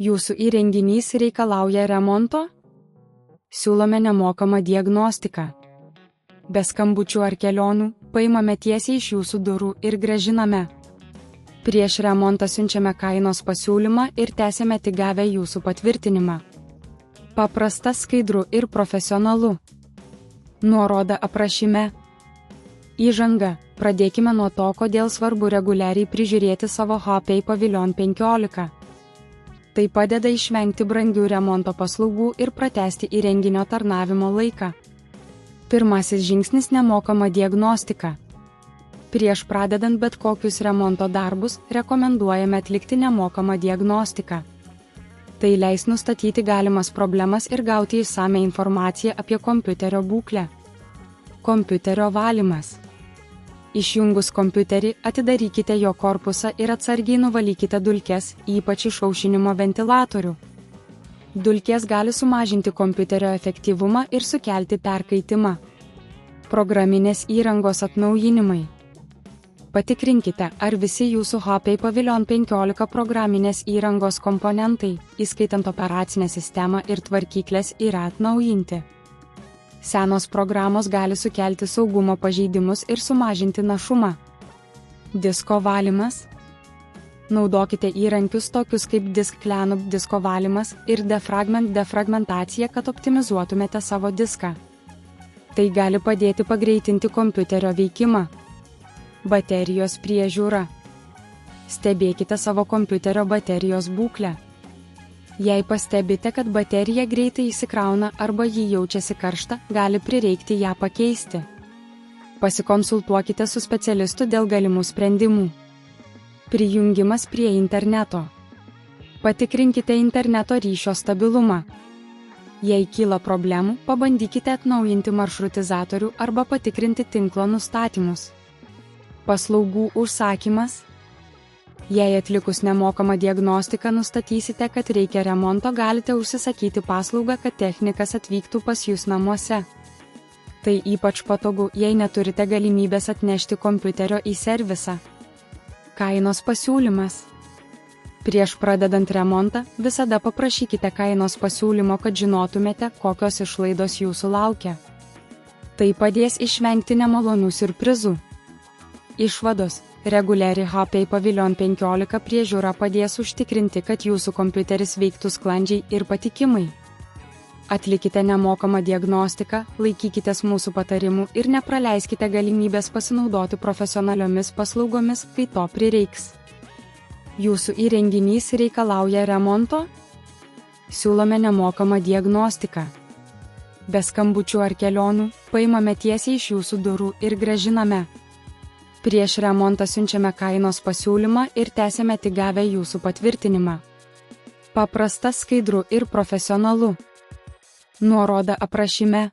Jūsų įrenginys reikalauja remonto? Siūlome nemokamą diagnostiką. Be skambučių ar kelionių, paimame tiesiai iš jūsų durų ir grąžiname. Prieš remontą siunčiame kainos pasiūlymą ir tęsiame tik gavę jūsų patvirtinimą. Paprasta, skaidru ir profesionalu. Nuoroda aprašyme. Įžanga. Pradėkime nuo to, kodėl svarbu reguliariai prižiūrėti savo HP Pavilion 15. Tai padeda išvengti brangių remonto paslaugų ir pratęsti įrenginio tarnavimo laiką. Pirmasis žingsnis – nemokama diagnostika. Prieš pradedant bet kokius remonto darbus, rekomenduojame atlikti nemokamą diagnostiką. Tai leis nustatyti galimas problemas ir gauti išsamią informaciją apie kompiuterio būklę. Kompiuterio valymas. Išjungus kompiuterį, atidarykite jo korpusą ir atsargiai nuvalykite dulkes, ypač iš aušinimo ventiliatorių. Dulkės gali sumažinti kompiuterio efektyvumą ir sukelti perkaitimą. Programinės įrangos atnaujinimai. Patikrinkite, ar visi jūsų HP Pavilion 15 programinės įrangos komponentai, įskaitant operacinę sistemą ir tvarkyklės, yra atnaujinti. Senos programos gali sukelti saugumo pažeidimus ir sumažinti našumą. Disko valymas. Naudokite įrankius tokius kaip Disk Cleanup disko valymas ir Defragment defragmentacija, kad optimizuotumėte savo diską. Tai gali padėti pagreitinti kompiuterio veikimą. Baterijos priežiūra. Stebėkite savo kompiuterio baterijos būklę. Jei pastebite, kad baterija greitai įsikrauna arba ji jaučiasi karšta, gali prireikti ją pakeisti. Pasikonsultuokite su specialistu dėl galimų sprendimų. Prijungimas prie interneto. Patikrinkite interneto ryšio stabilumą. Jei kyla problemų, pabandykite atnaujinti maršrutizatorių arba patikrinti tinklo nustatymus. Paslaugų užsakymas. Jei atlikus nemokamą diagnostiką nustatysite, kad reikia remonto, galite užsisakyti paslaugą, kad technikas atvyktų pas jūs namuose. Tai ypač patogu, jei neturite galimybės atnešti kompiuterio į servisą. Kainos pasiūlymas. Prieš pradedant remontą, visada paprašykite kainos pasiūlymo, kad žinotumėte, kokios išlaidos jūsų laukia. Tai padės išvengti nemalonių siurprizų. Išvados. Reguliari HP Pavilion 15 priežiūra padės užtikrinti, kad jūsų kompiuteris veiktų sklandžiai ir patikimai. Atlikite nemokamą diagnostiką, laikykitės mūsų patarimų ir nepraleiskite galimybės pasinaudoti profesionaliomis paslaugomis, kai to prireiks. Jūsų įrenginys reikalauja remonto? Siūlome nemokamą diagnostiką. Be skambučių ar kelionių, paimame tiesiai iš jūsų durų ir grąžiname. Prieš remontą siunčiame kainos pasiūlymą ir tęsiame tik gavę jūsų patvirtinimą. Paprasta, skaidru ir profesionalu. Nuoroda aprašyme.